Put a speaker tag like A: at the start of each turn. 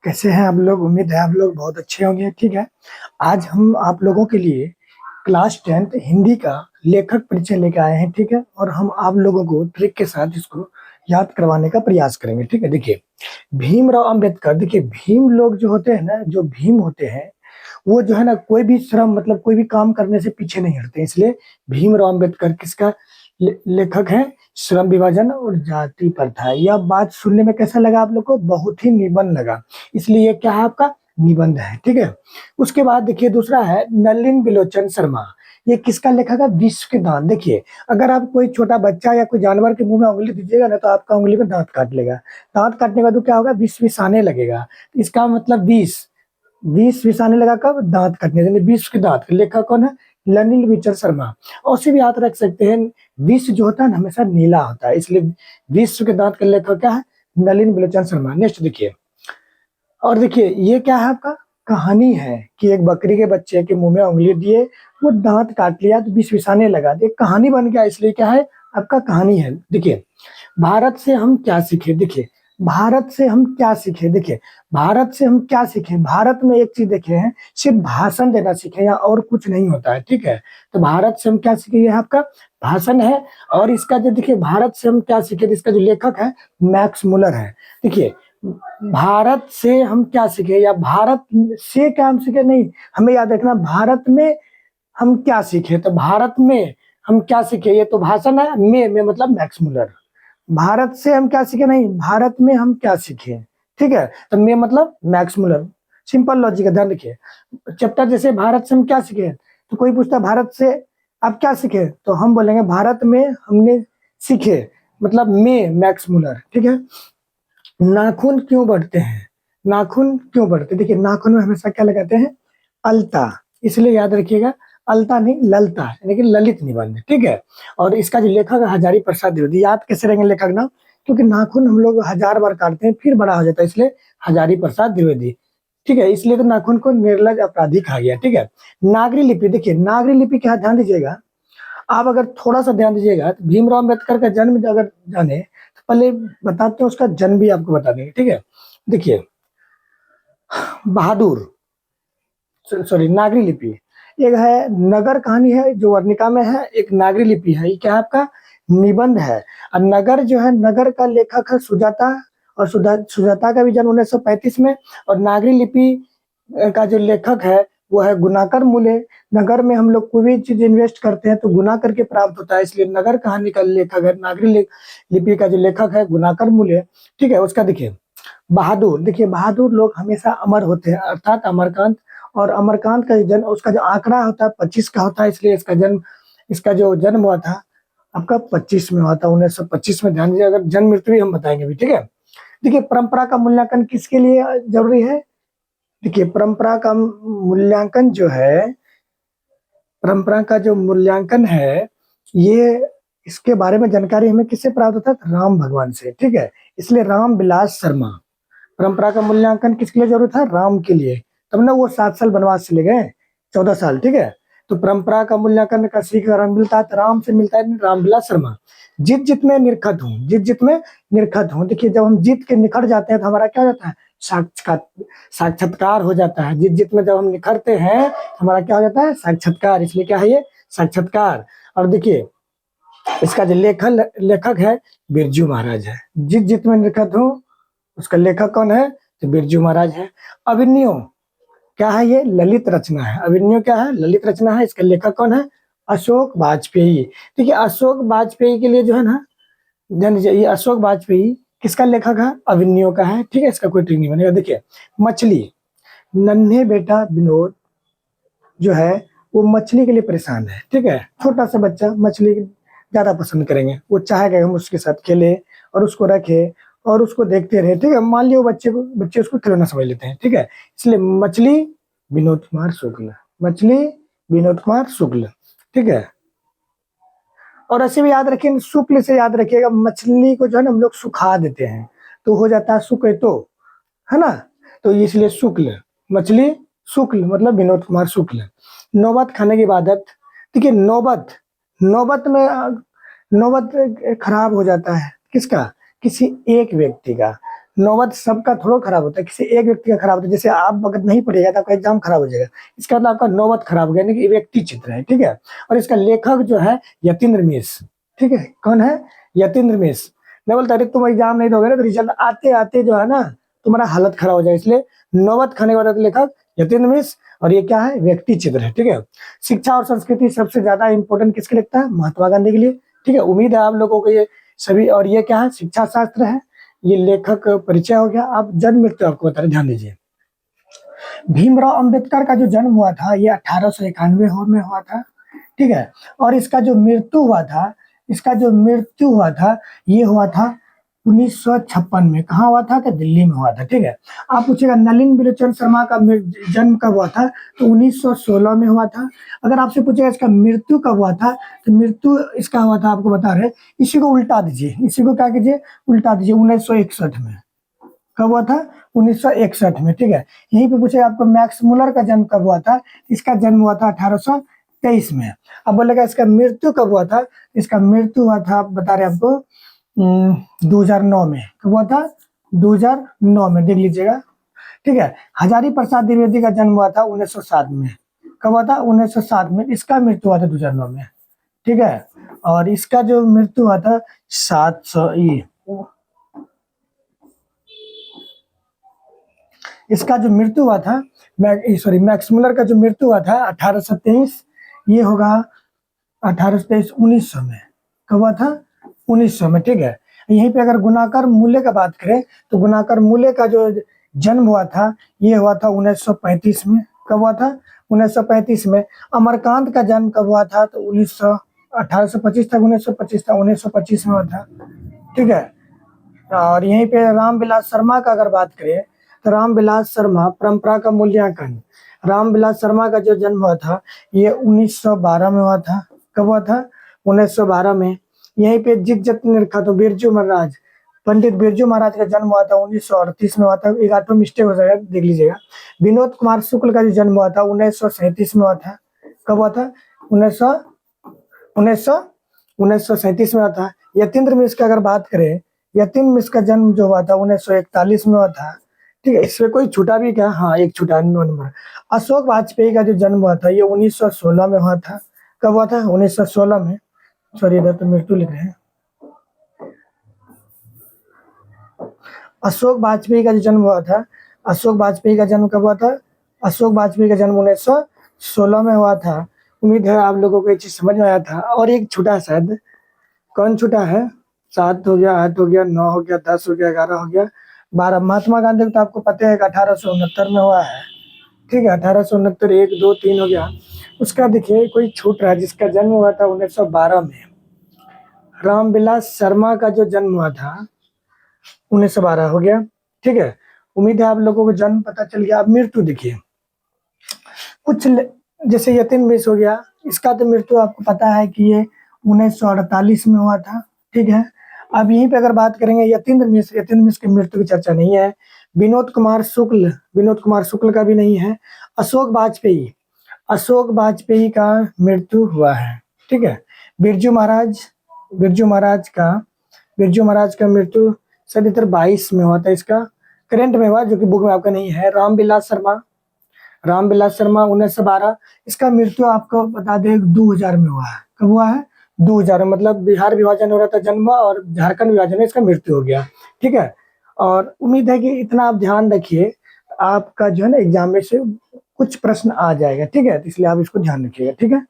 A: कैसे हैं आप लोग? उम्मीद है आप लोग बहुत अच्छे होंगे। ठीक है, आज हम आप लोगों के लिए क्लास 10th हिंदी का लेखक परिचय लेके आए हैं। ठीक है, और हम आप लोगों को ट्रिक के साथ इसको याद करवाने का प्रयास करेंगे। ठीक है, देखिए भीमराव अंबेडकर। देखिए भीम लोग जो होते हैं ना, जो भीम होते हैं वो जो है ना कोई भी श्रम मतलब कोई भी काम करने से पीछे नहीं हटते। इसलिए भीमराव अंबेडकर किसका लेखक है? श्रम विभाजन और जाति प्रथा। यह बात सुनने में कैसा लगा आप लोग को? बहुत ही निबंध लगा, इसलिए ये क्या है? आपका निबंध है। ठीक है, उसके बाद देखिए दूसरा है नलिन बिलोचन शर्मा। ये किसका लेखक है? विश्व के दांत। देखिए अगर आप कोई छोटा बच्चा या कोई जानवर के मुंह में उंगली दीजिएगा ना तो आपका उंगली में दांत काट लेगा। दांत काटने के बाद तो क्या होगा? विष विषाने लगेगा। इसका मतलब विष विष विषाने लगा कब? दांत कटने से। विश्व के दांत लेखक कौन है? ललित बिलोचन शर्मा। और उसे भी याद रख सकते हैं, विश्व जो होता है ना हमेशा नीला होता है, इसलिए विश्व के दांत के लेखक क्या है? नलिन बिलोचन शर्मा। नेक्स्ट देखिए, और देखिए ये क्या है? आपका कहानी है कि एक बकरी के बच्चे के मुंह में उंगली दिए, वो दांत काट लिया तो विष विषाने लगा। तो एक कहानी बन गया, इसलिए क्या है? आपका कहानी है। देखिए भारत से हम क्या सीखे? देखिए भारत से हम क्या सीखे? देखिए भारत से हम क्या सीखे? भारत में एक चीज देखे हैं, सिर्फ भाषण देना सीखे या और कुछ नहीं होता है। ठीक है, तो भारत से हम क्या सीखे? ये आपका भाषण है। और इसका जो देखिए भारत से हम क्या सीखे, इसका जो लेखक है मैक्स मुलर है। देखिए भारत से हम क्या सीखे या भारत से क्या हम सीखे? नहीं, हमें याद रखना भारत में हम क्या सीखे। तो भारत में हम क्या सीखे, ये तो भाषण है। में मतलब मैक्स मुलर। भारत से हम क्या सीखे? नहीं, भारत में हम क्या सीखे। ठीक है, तो में मतलब मैक्स मुलर। सिंपल लॉजिक है, ध्यान रखिए। चैप्टर जैसे भारत से हम क्या सीखे, तो कोई पूछता भारत से आप क्या सीखे, तो हम बोलेंगे भारत में हमने सीखे, मतलब में मैक्स मुलर। ठीक है, नाखून क्यों बढ़ते हैं? नाखून क्यों बढ़ते? देखिए नाखून में हमेशा क्या लगाते हैं? अलता। इसलिए याद रखिएगा, अलता नहीं ललता, यानी कि ललित निबंध। ठीक है, और इसका जो लेखक है हजारी प्रसाद द्विवेदी। याद कैसे रहेंगे लेखक नाम? क्योंकि नाखून हम लोग 1000 बार काटते हैं फिर बड़ा हो जाता है, इसलिए हजारी प्रसाद द्विवेदी। ठीक है, इसलिए तो नाखून को निर्लज अपराधी कहा गया। ठीक है, नागरी लिपि। देखिए नागरी लिपि क्या? ध्यान दीजिएगा, आप अगर थोड़ा सा ध्यान दीजिएगा तो भीमराव अम्बेडकर का जन्म अगर जाने तो पहले बताते हैं उसका जन्म भी आपको बता देंगे। ठीक है, देखिए बहादुर, सॉरी नागरी लिपि। एक है नगर कहानी है जो वर्णिका में है, एक नागरी लिपि है। ये क्या है? आपका निबंध है। और नगर जो है, नगर का लेखक है सुजाता। और सुजाता का भी जन्म 1935 में। और नागरी लिपि का जो लेखक है वो है गुणाकर मूले। नगर में हम लोग कोई भी चीज इन्वेस्ट करते हैं तो गुना करके प्राप्त होता है, इसलिए नगर कहानी का लेखक है, नागरी लिपि का जो लेखक है गुणाकर मूले। ठीक है, उसका देखिए बहादुर। देखिए बहादुर लोग हमेशा अमर होते हैं, अर्थात अमरकांत। और अमरकांत का जन्म, उसका जो आंकड़ा होता है 25 का होता है, इसलिए इसका जो जन्म हुआ था आपका 25 में हुआ था, 1925 में। ध्यान दीजिए, अगर जन्म मृत्यु भी हम बताएंगे भी। ठीक है, देखिए परंपरा का मूल्यांकन किसके लिए जरूरी है? देखिए परंपरा का मूल्यांकन जो है, परंपरा का जो मूल्यांकन है, ये इसके बारे में जानकारी हमें किससे प्राप्त होता है? राम भगवान से। ठीक है, इसलिए राम विलास शर्मा। परंपरा का मूल्यांकन किसके लिए जरूरत है? राम के लिए। तब ना वो 7 साल वनवास चले गए, 14 साल। ठीक है, तो परंपरा का मूल्यांकन का सीखकर मिलता है तो राम से मिलता है, रामविलास शर्मा। जीत जीत में निरखत हूँ, जीत जीत में निरखत हूँ। देखिए जब हम जीत के निखर जाते हैं तो हमारा क्या हो जाता है? साक्षात्कार हो जाता है। जीत जीत में जब हम निखरते हैं तो हमारा क्या हो जाता है? साक्षात्कार। इसलिए क्या है ये? साक्षात्कार। और देखिए इसका जो लेखक है बिरजू महाराज है। जीत जीत में निरखत हूँ, उसका लेखक कौन है? तो बिरजू महाराज है। अभिन्यो क्या है? ये ललित रचना है। अभिन्यो क्या है? ललित रचना है। इसका लेखक कौन है? अशोक वाजपेयी। देखिए अशोक वाजपेयी के लिए जो है ना, जान लीजिए ये अशोक वाजपेयी किसका लेखक है? अभिन्यो का है। ठीक है, इसका कोई ट्रिक नहीं बनेगा। देखिए मछली, नन्हे बेटा विनोद जो है वो मछली के लिए परेशान है। ठीक है, छोटा सा बच्चा मछली ज्यादा पसंद करेंगे, वो चाहेगा हम उसके साथ खेले और उसको रखे और उसको देखते रहे। ठीक है, मान लियो बच्चे उसको खिलौना समझ लेते हैं। ठीक है, इसलिए मछली विनोद कुमार शुक्ल, मछली विनोद कुमार शुक्ल। ठीक है, और ऐसे भी याद रखिए, शुक्ल से याद रखिएगा, मछली को जो है ना हम लोग सुखा देते हैं तो हो जाता है शुक्ल, तो है ना, तो इसलिए शुक्ल, मछली शुक्ल मतलब विनोद कुमार शुक्ल। नौबत खाने की इबादत। देखिए नौबत, नौबत में नौबत खराब हो जाता है किसका? किसी एक व्यक्ति का। नौबत सबका थोड़ा खराब होता है, किसी एक व्यक्ति का खराब होता है। जैसे आप अगर नहीं पढ़िएगा तो आपका एग्जाम खराब हो जाएगा, इसका मतलब आपका नौबत खराब हो गया, यानी कि व्यक्ति चित्र है, ठीक है। और इसका लेखक जो है यतीन्द्र मिश्र, ठीक है। कौन है? यतीन्द्र मिश्र। मैं बोलता अरे तुम एग्जाम नहीं दोगे ना तो रिजल्ट आते आते जो है ना तुम्हारा हालत खराब हो जाए, इसलिए नौबत खाने वाला लेखक यतीन्द्र मिश्र। और ये क्या है? व्यक्ति चित्र है, ठीक है। शिक्षा और संस्कृति सबसे ज्यादा इंपॉर्टेंट किसके लगता है? महात्मा गांधी के लिए, ठीक है। उम्मीद है आप लोगों को ये सभी। और ये क्या है? शिक्षा शास्त्र है। ये लेखक परिचय हो गया। आप जन्म मृत्यु आपको बता रहे, ध्यान दीजिए। भीमराव अंबेडकर का जो जन्म हुआ था ये 1891 में हुआ था, ठीक है। और इसका जो मृत्यु हुआ था, ये हुआ था 1956 में। कहाँ हुआ था? तो दिल्ली में हुआ था, ठीक है। आप पूछेगा नलिन बिलोचन शर्मा का जन्म कब हुआ था? तो 1916 में हुआ था। अगर आपसे पूछेगा इसका मृत्यु कब हुआ था, तो मृत्यु इसका हुआ था, आपको बता रहे, इसी को उल्टा दीजिए, इसी को क्या कीजिए? उल्टा दीजिए, 1961 में। कब हुआ था? 1961 में, ठीक है। यहीं पे पूछेगा आपको मैक्स मुलर का जन्म कब हुआ था? इसका जन्म हुआ था 1823 में। अब बोलेगा इसका मृत्यु कब हुआ था? इसका मृत्यु हुआ था, आप बता रहे आपको 2009 में। कब हुआ था? 2009 में, देख लीजिएगा, ठीक है। हजारी प्रसाद द्विवेदी का जन्म हुआ था 1907 में। कब हुआ था? 1907 में। इसका मृत्यु हुआ था 2009 में, ठीक है। और इसका जो मृत्यु हुआ था 700 इसका जो मृत्यु हुआ था मैक्स मुलर का जो मृत्यु हुआ था 1823, ये होगा 1823 1900 में। कब हुआ था? 1900 में, ठीक है। यहीं पे अगर गुणाकर मूल्य का बात करें तो गुणाकर मूल्य का जो जन्म हुआ था ये हुआ था 1935 में। कब हुआ था? 1935 में। अमरकांत का जन्म कब हुआ था? तो 1825 तक 1925 था, 1925 में हुआ था, ठीक है। और यहीं पे रामविलास शर्मा का अगर बात करें तो रामविलास शर्मा परंपरा का मूल्यांकन, रामविलास शर्मा का जो जन्म हुआ था ये 1912 में हुआ था। कब हुआ था? 1912 में। यहीं पे जित जत्न निरखा तो बिरजू महाराज, पंडित बिरजू महाराज का जन्म हुआ था 1938 में हुआ था। एक आठ मिस्टेक हो जाएगा, देख लीजिएगा। विनोद कुमार शुक्ल का जो जन्म हुआ था 1937 में हुआ था। कब हुआ था? 1937 में हुआ था। यतीन्द्र मिश्र का अगर बात करें, यतीन्द्र मिश्र का जन्म जो हुआ था 1941 में हुआ था, ठीक है। इसमें कोई छूटा भी क्या? हाँ, एक छूटा, 9 नंबर। अशोक वाजपेयी का जो जन्म हुआ था ये 1916 में हुआ था। कब हुआ था? 1916 में। सॉरी, इधर तो मृत्यु लिख रहे हैं। अशोक वाजपेयी का जो जन्म हुआ था, अशोक वाजपेयी का जन्म कब हुआ था? अशोक वाजपेयी का जन्म 1916 में हुआ था। उम्मीद है आप लोगों को ये चीज समझ में आया था। और एक छूटा शायद, कौन छूटा है? 7 हो गया, 8 हो गया, 9 हो गया, 10 हो गया, 11 हो गया, 12। महात्मा गांधी को तो आपको पता है कि 1869 में हुआ है, ठीक है। 1869, 1 2 3 हो गया। उसका देखिए कोई छूट रहा है जिसका जन्म हुआ था 1912 में। रामविलास शर्मा का जो जन्म हुआ था 1912 हो गया, ठीक है। उम्मीद है आप लोगों को जन्म पता चल गया। अब मृत्यु देखिए, जैसे यतीन मिस हो गया, इसका तो मृत्यु आपको पता है कि ये 1948 में हुआ था, ठीक है। अब यहीं पे अगर बात करेंगे यतीन्द्र मिश्र की मृत्यु की चर्चा नहीं है। विनोद कुमार शुक्ल का भी नहीं है। अशोक वाजपेयी का मृत्यु हुआ है, ठीक है। बिरजू महाराज का मृत्यु शायद इधर 22 में हुआ था, इसका करंट में हुआ, जो कि बुक में आपका नहीं है। रामविलास शर्मा 1912, इसका मृत्यु आपको बता दें 2000 में हुआ है। कब हुआ है? 2000 में, मतलब बिहार विभाजन हो रहा था, जन्म हुआ, और झारखंड विभाजन में इसका मृत्यु हो गया, ठीक है। और उम्मीद है कि इतना आप ध्यान रखिए, आपका जो है ना एग्जाम में से कुछ प्रश्न आ जाएगा, ठीक है। तो इसलिए आप इसको ध्यान रखिएगा, ठीक है।